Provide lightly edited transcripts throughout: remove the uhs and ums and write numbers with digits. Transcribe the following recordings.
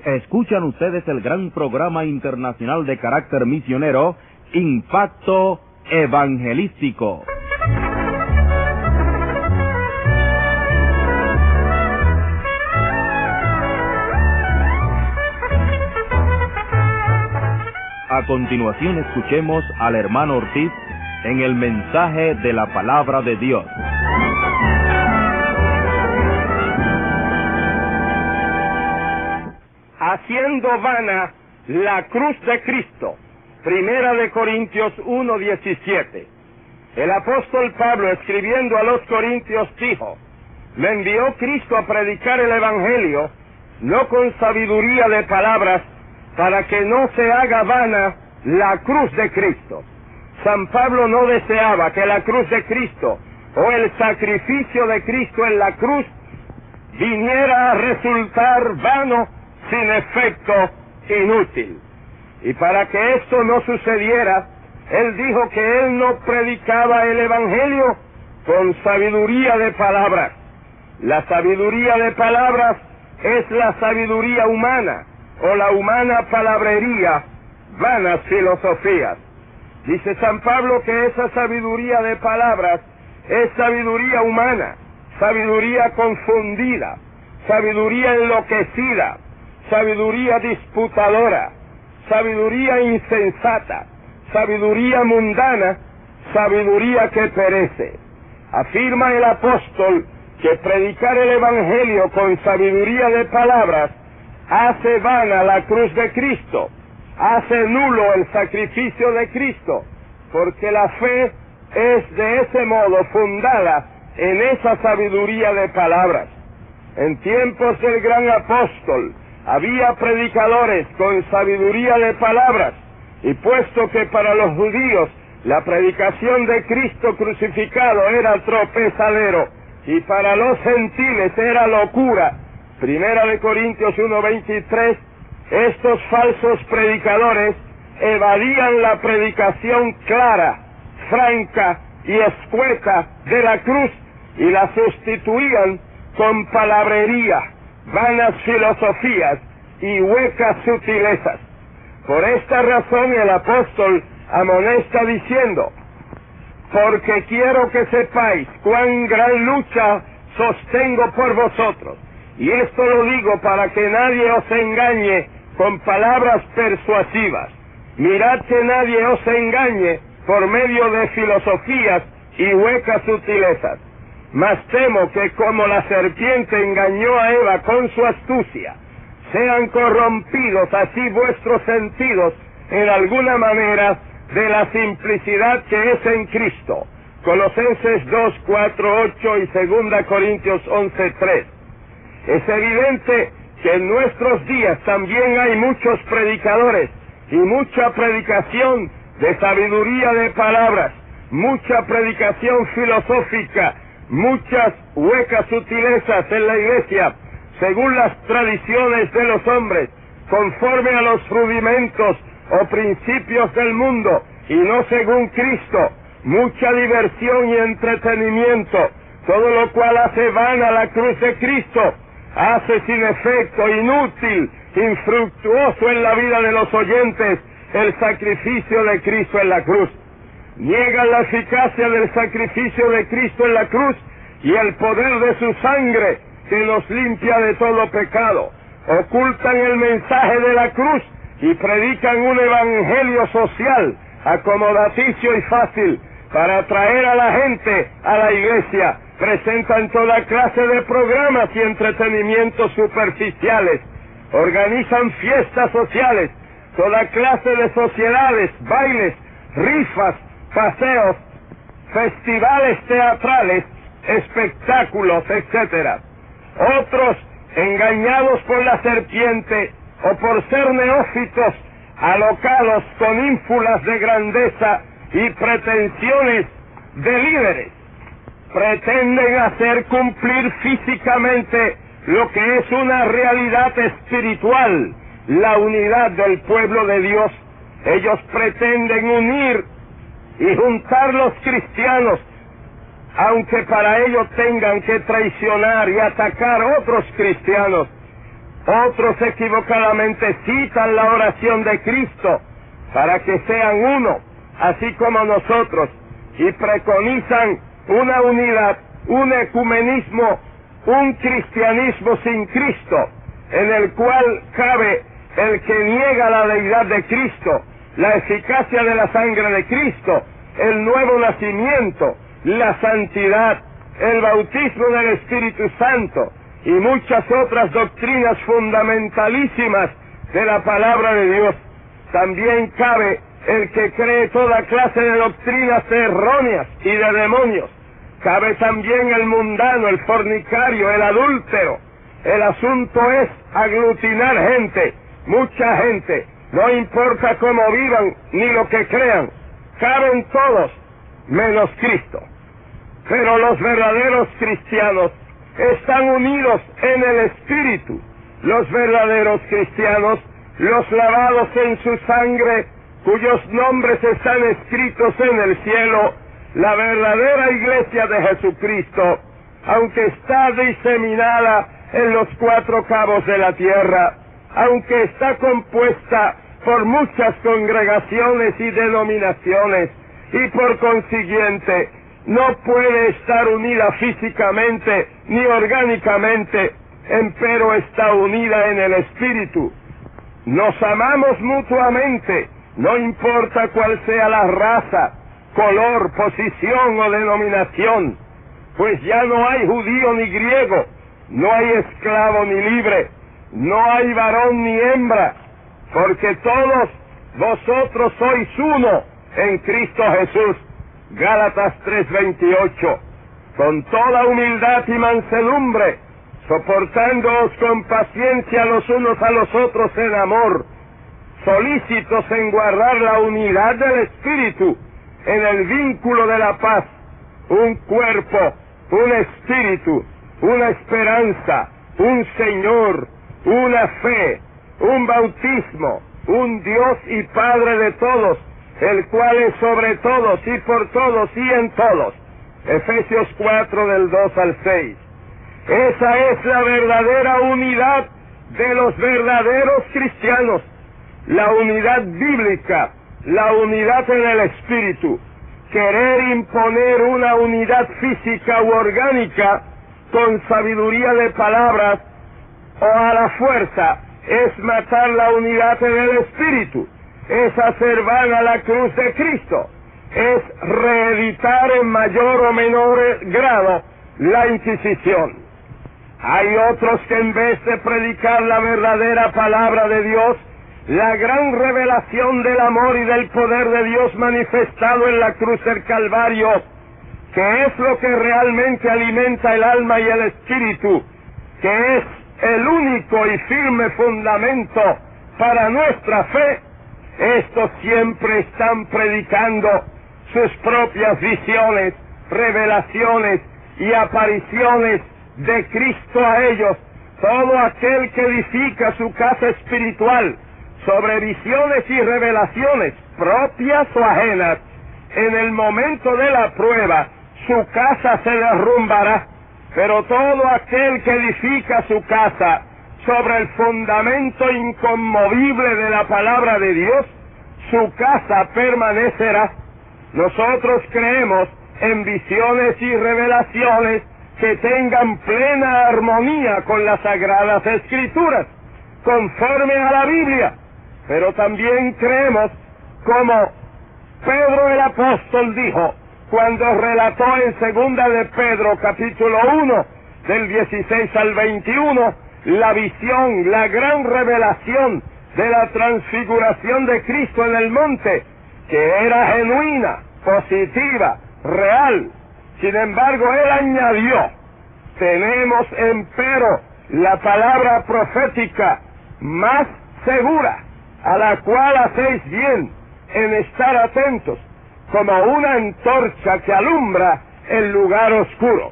Escuchan ustedes el gran programa internacional de carácter misionero, Impacto Evangelístico. A continuación escuchemos al hermano Ortiz en el mensaje de la palabra de Dios. Haciendo vana la cruz de Cristo. Primera de Corintios 1:17. El apóstol Pablo, escribiendo a los Corintios, dijo: me envió Cristo a predicar el Evangelio, no con sabiduría de palabras, para que no se haga vana la cruz de Cristo. San Pablo no deseaba que la cruz de Cristo o el sacrificio de Cristo en la cruz viniera a resultar vano, sin efecto, inútil. Y para que esto no sucediera, él dijo que él no predicaba el Evangelio con sabiduría de palabras. La sabiduría de palabras es la sabiduría humana, o la humana palabrería, vanas filosofías. Dice San Pablo que esa sabiduría de palabras es sabiduría humana, sabiduría confundida, sabiduría enloquecida, sabiduría disputadora, sabiduría insensata, sabiduría mundana, sabiduría que perece. Afirma el apóstol que predicar el Evangelio con sabiduría de palabras hace vana la cruz de Cristo, hace nulo el sacrificio de Cristo, porque la fe es de ese modo fundada en esa sabiduría de palabras. En tiempos del gran apóstol había predicadores con sabiduría de palabras, y puesto que para los judíos la predicación de Cristo crucificado era tropezadero, y para los gentiles era locura, Primera de Corintios 1:23, estos falsos predicadores evadían la predicación clara, franca y escueta de la cruz y la sustituían con palabrería, vanas filosofías y huecas sutilezas. Por esta razón el apóstol amonesta diciendo: porque quiero que sepáis cuán gran lucha sostengo por vosotros, y esto lo digo para que nadie os engañe con palabras persuasivas. Mirad que nadie os engañe por medio de filosofías y huecas sutilezas. Mas temo que como la serpiente engañó a Eva con su astucia, sean corrompidos así vuestros sentidos en alguna manera de la simplicidad que es en Cristo. Colosenses 2:4-8 y 2 Corintios 11:3. Es evidente que en nuestros días también hay muchos predicadores y mucha predicación de sabiduría de palabras, mucha predicación filosófica, muchas huecas sutilezas en la iglesia, según las tradiciones de los hombres, conforme a los rudimentos o principios del mundo, y no según Cristo, mucha diversión y entretenimiento, todo lo cual hace vana la cruz de Cristo, hace sin efecto, inútil, infructuoso en la vida de los oyentes el sacrificio de Cristo en la cruz. Niegan la eficacia del sacrificio de Cristo en la cruz y el poder de su sangre que nos limpia de todo pecado. Ocultan el mensaje de la cruz y predican un evangelio social, acomodaticio y fácil, para atraer a la gente a la iglesia. Presentan toda clase de programas y entretenimientos superficiales, organizan fiestas sociales, toda clase de sociedades, bailes, rifas, paseos, festivales teatrales, espectáculos, etc. Otros, engañados por la serpiente o por ser neófitos, alocados con ínfulas de grandeza y pretensiones de líderes, pretenden hacer cumplir físicamente lo que es una realidad espiritual, la unidad del pueblo de Dios. Ellos pretenden unir y juntar los cristianos, aunque para ello tengan que traicionar y atacar a otros cristianos. Otros equivocadamente citan la oración de Cristo para que sean uno, así como nosotros, y preconizan una unidad, un ecumenismo, un cristianismo sin Cristo, en el cual cabe el que niega la deidad de Cristo, la eficacia de la sangre de Cristo, el nuevo nacimiento, la santidad, el bautismo del Espíritu Santo y muchas otras doctrinas fundamentalísimas de la palabra de Dios. También cabe el que cree toda clase de doctrinas erróneas y de demonios. Cabe también el mundano, el fornicario, el adúltero. El asunto es aglutinar gente, mucha gente, no importa cómo vivan ni lo que crean, caben todos menos Cristo. Pero los verdaderos cristianos están unidos en el Espíritu. Los verdaderos cristianos, los lavados en su sangre, cuyos nombres están escritos en el cielo, la verdadera iglesia de Jesucristo, aunque está diseminada en los 4 cabos de la tierra, aunque está compuesta por muchas congregaciones y denominaciones, y por consiguiente no puede estar unida físicamente ni orgánicamente, empero está unida en el Espíritu. Nos amamos mutuamente, no importa cuál sea la raza, color, posición o denominación, pues ya no hay judío ni griego, no hay esclavo ni libre, no hay varón ni hembra, porque todos vosotros sois uno en Cristo Jesús. Gálatas 3:28. Con toda humildad y mansedumbre, soportándoos con paciencia los unos a los otros en amor, solícitos en guardar la unidad del Espíritu en el vínculo de la paz, un cuerpo, un espíritu, una esperanza, un Señor, una fe, un bautismo, un Dios y Padre de todos, el cual es sobre todos y por todos y en todos. Efesios 4 del 2 al 6. Esa es la verdadera unidad de los verdaderos cristianos, la unidad bíblica, la unidad en el Espíritu. Querer imponer una unidad física u orgánica con sabiduría de palabras o a la fuerza es matar la unidad en el Espíritu, es hacer vana la cruz de Cristo, es reeditar en mayor o menor grado la Inquisición. Hay otros que en vez de predicar la verdadera palabra de Dios, la gran revelación del amor y del poder de Dios manifestado en la cruz del Calvario, que es lo que realmente alimenta el alma y el espíritu, que es el único y firme fundamento para nuestra fe, estos siempre están predicando sus propias visiones, revelaciones y apariciones de Cristo a ellos. Todo aquel que edifica su casa espiritual sobre visiones y revelaciones propias o ajenas, en el momento de la prueba, su casa se derrumbará. Pero todo aquel que edifica su casa sobre el fundamento inconmovible de la palabra de Dios, su casa permanecerá. Nosotros creemos en visiones y revelaciones que tengan plena armonía con las Sagradas Escrituras, conforme a la Biblia. Pero también creemos, como Pedro el apóstol dijo, cuando relató en 2 de Pedro, capítulo 1, del 16 al 21, la visión, la gran revelación de la transfiguración de Cristo en el monte, que era genuina, positiva, real. Sin embargo, él añadió, tenemos empero la palabra profética más segura, a la cual hacéis bien en estar atentos, como una antorcha que alumbra el lugar oscuro.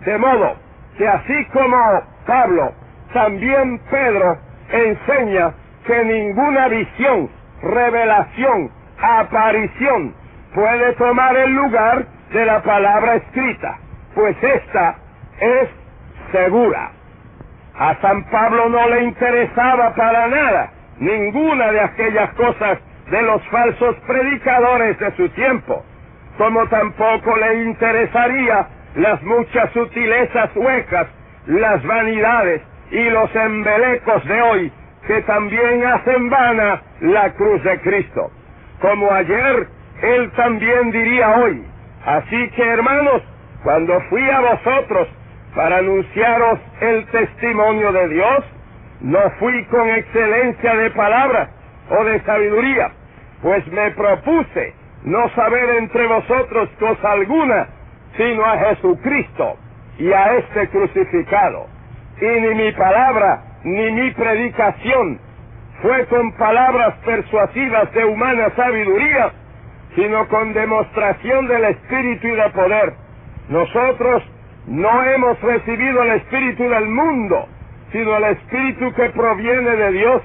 De modo que así como Pablo, también Pedro enseña que ninguna visión, revelación, aparición puede tomar el lugar de la palabra escrita, pues esta es segura. A San Pablo no le interesaba para nada ninguna de aquellas cosas de los falsos predicadores de su tiempo, como tampoco le interesaría las muchas sutilezas huecas, las vanidades y los embelecos de hoy, que también hacen vana la cruz de Cristo. Como ayer, él también diría hoy. Así que, hermanos, cuando fui a vosotros para anunciaros el testimonio de Dios, no fui con excelencia de palabra o de sabiduría, pues me propuse no saber entre vosotros cosa alguna, sino a Jesucristo y a este crucificado. Y ni mi palabra ni mi predicación fue con palabras persuasivas de humana sabiduría, sino con demostración del Espíritu y de poder. Nosotros no hemos recibido el Espíritu del mundo, sino el Espíritu que proviene de Dios,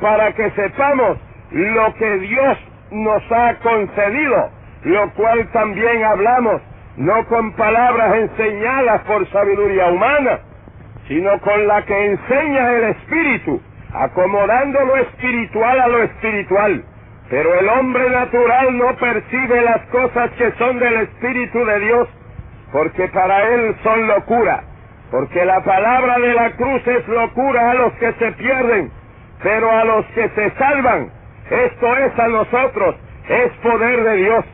para que sepamos lo que Dios nos ha concedido, lo cual también hablamos, no con palabras enseñadas por sabiduría humana, sino con la que enseña el Espíritu, acomodando lo espiritual a lo espiritual. Pero el hombre natural no percibe las cosas que son del Espíritu de Dios, porque para él son locura, porque la palabra de la cruz es locura a los que se pierden, pero a los que se salvan, esto es a nosotros, es poder de Dios.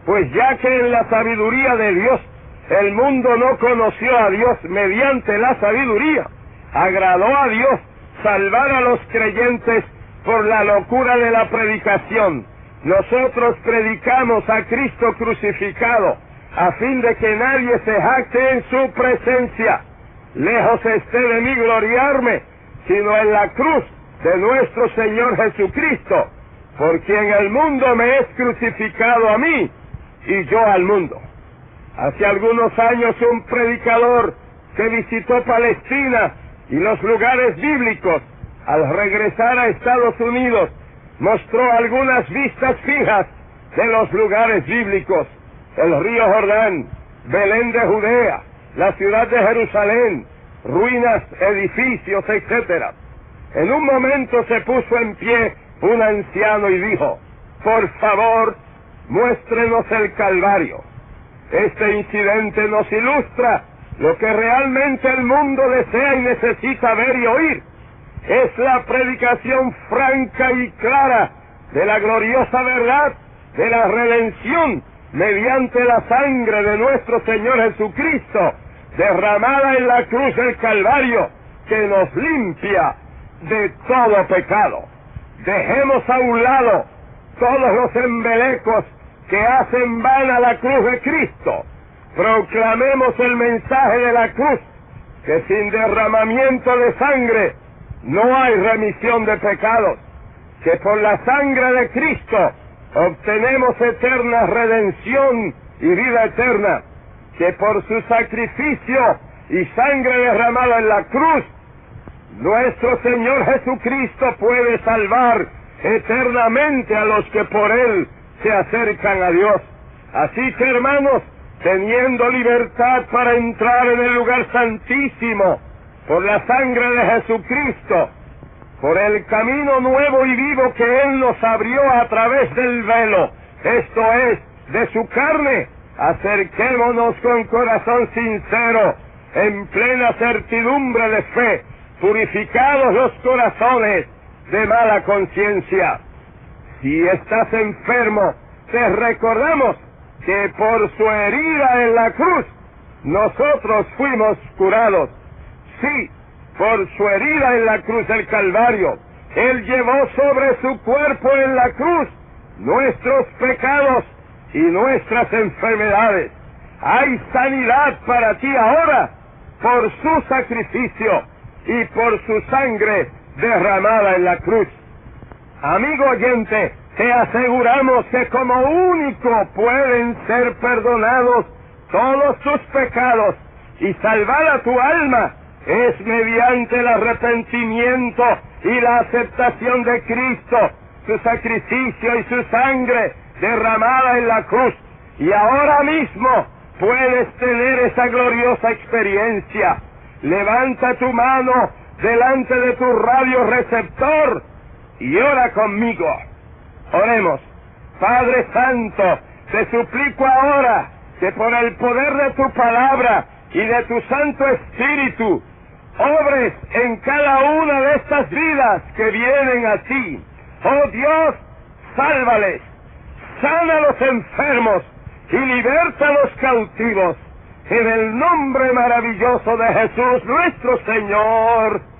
Pues ya que en la sabiduría de Dios el mundo no conoció a Dios mediante la sabiduría, agradó a Dios salvar a los creyentes por la locura de la predicación. Nosotros predicamos a Cristo crucificado, a fin de que nadie se jacte en su presencia. Lejos esté de mí gloriarme, sino en la cruz de nuestro Señor Jesucristo, por quien el mundo me es crucificado a mí, y yo al mundo. Hace algunos años un predicador que visitó Palestina y los lugares bíblicos, al regresar a Estados Unidos, mostró algunas vistas fijas de los lugares bíblicos: el río Jordán, Belén de Judea, la ciudad de Jerusalén, ruinas, edificios, etc. En un momento se puso en pie un anciano y dijo: por favor, muéstrenos el Calvario. Este incidente nos ilustra lo que realmente el mundo desea y necesita ver y oír. Es la predicación franca y clara de la gloriosa verdad de la redención mediante la sangre de nuestro Señor Jesucristo, derramada en la cruz del Calvario, que nos limpia de todo pecado. Dejemos a un lado todos los embelecos que hacen vana la cruz de Cristo. Proclamemos el mensaje de la cruz, que sin derramamiento de sangre no hay remisión de pecados, que por la sangre de Cristo obtenemos eterna redención y vida eterna, que por su sacrificio y sangre derramada en la cruz, nuestro Señor Jesucristo puede salvar eternamente a los que por Él se acercan a Dios. Así que, hermanos, teniendo libertad para entrar en el lugar santísimo por la sangre de Jesucristo, por el camino nuevo y vivo que Él nos abrió a través del velo, esto es, de su carne, acerquémonos con corazón sincero, en plena certidumbre de fe, purificados los corazones de mala conciencia. Si estás enfermo, te recordamos que por su herida en la cruz, nosotros fuimos curados. Sí, por su herida en la cruz del Calvario, Él llevó sobre su cuerpo en la cruz nuestros pecados y nuestras enfermedades. Hay sanidad para ti ahora por su sacrificio y por su sangre derramada en la cruz. Amigo oyente, te aseguramos que como único pueden ser perdonados todos tus pecados y salvar a tu alma es mediante el arrepentimiento y la aceptación de Cristo, su sacrificio y su sangre derramada en la cruz. Y ahora mismo puedes tener esa gloriosa experiencia. Levanta tu mano delante de tu radio receptor y ora conmigo. Oremos. Padre Santo, te suplico ahora que por el poder de tu palabra y de tu Santo Espíritu, obres en cada una de estas vidas que vienen a ti. Oh Dios, sálvales, sana a los enfermos y liberta a los cautivos. En el nombre maravilloso de Jesús nuestro Señor.